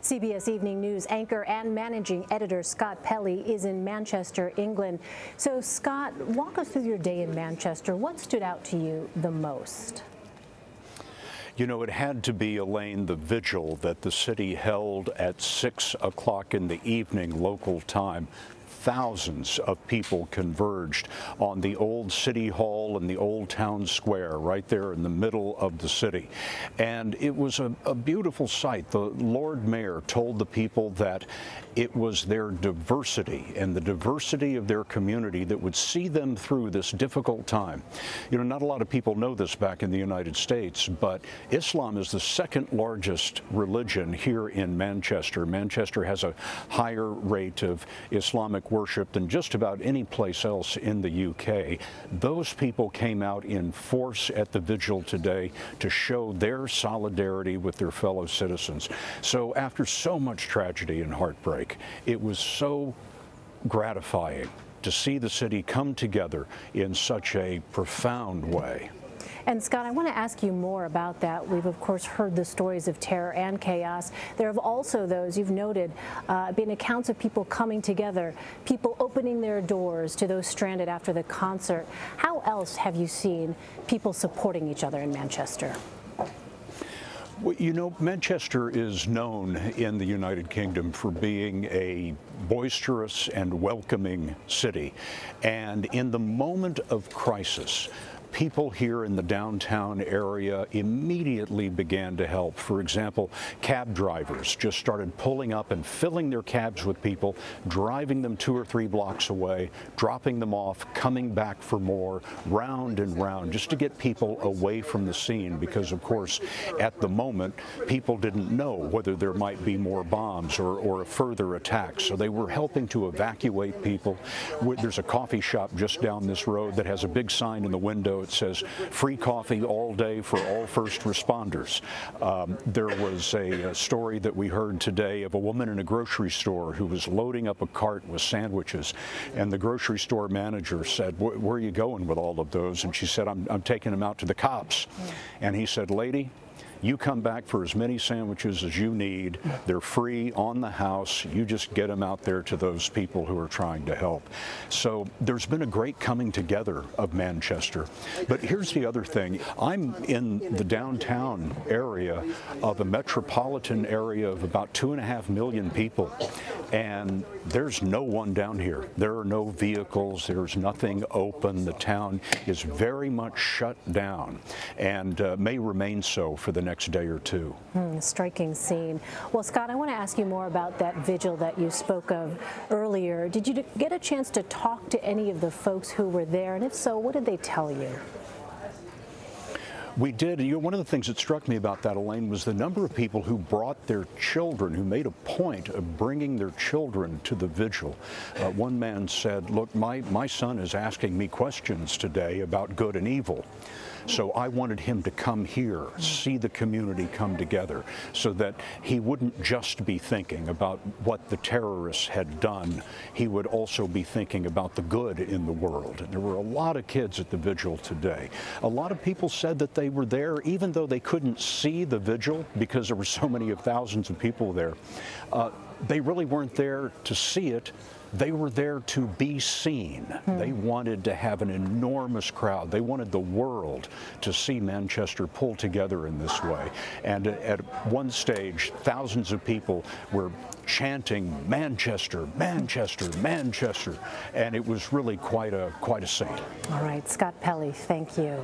CBS Evening News anchor and managing editor Scott Pelley is in Manchester, England. So, Scott, walk us through your day in Manchester. What stood out to you the most? You know, it had to be, Elaine, the vigil that the city held at 6 o'clock in the evening local time. Thousands of people converged on the old City Hall and the old town square right there in the middle of the city. And it was a beautiful sight. The Lord Mayor told the people that it was their diversity and the diversity of their community that would see them through this difficult time. You know, not a lot of people know this back in the United States, but Islam is the second largest religion here in Manchester. Manchester has a higher rate of Islamic worship than just about any place else in the UK. Those people came out in force at the vigil today to show their solidarity with their fellow citizens. So after so much tragedy and heartbreak, it was so gratifying to see the city come together in such a profound way. And Scott, I want to ask you more about that. We've, of course, heard the stories of terror and chaos. There have also those, you've noted, been accounts of people coming together, people opening their doors to those stranded after the concert. How else have you seen people supporting each other in Manchester? Well, you know, Manchester is known in the United Kingdom for being a boisterous and welcoming city. And in the moment of crisis, people here in the downtown area immediately began to help. For example, cab drivers just started pulling up and filling their cabs with people, driving them 2 or 3 blocks away, dropping them off, coming back for more, round and round, just to get people away from the scene because, of course, at the moment, people didn't know whether there might be more bombs or a further attack. So they were helping to evacuate people. There's a coffee shop just down this road that has a big sign in the window. It says, "Free coffee all day for all first responders." There was a story that we heard today of a woman in a grocery store who was loading up a cart with sandwiches, and the grocery store manager said, "Where are you going with all of those?" And she said, I'm taking them out to the cops. And he said, "Lady, you come back for as many sandwiches as you need. They're free on the house. You just get them out there to those people who are trying to help." So there's been a great coming together of Manchester. But here's the other thing. I'm in the downtown area of a metropolitan area of about 2.5 million people. And there's no one down here. There are no vehicles. There's nothing open. The town is very much shut down and may remain so for the next day or two. Striking scene. Well, Scott, I want to ask you more about that vigil that you spoke of earlier. Did you get a chance to talk to any of the folks who were there? And if so, what did they tell you? We did. You know, one of the things that struck me about that, Elaine, was the number of people who brought their children, who made a point of bringing their children to the vigil. One man said, "Look, my son is asking me questions today about good and evil. So I wanted him to come here, see the community come together, so that he wouldn't just be thinking about what the terrorists had done. He would also be thinking about the good in the world." And there were a lot of kids at the vigil today. A lot of people said that they were there, even though they couldn't see the vigil because there were so many of thousands of people there. They really weren't there to see it. They were there to be seen. They wanted to have an enormous crowd. They wanted the world to see Manchester pull together in this way. And at one stage, thousands of people were chanting, "Manchester, Manchester, Manchester," and it was really quite a scene. All right, Scott Pelley, thank you.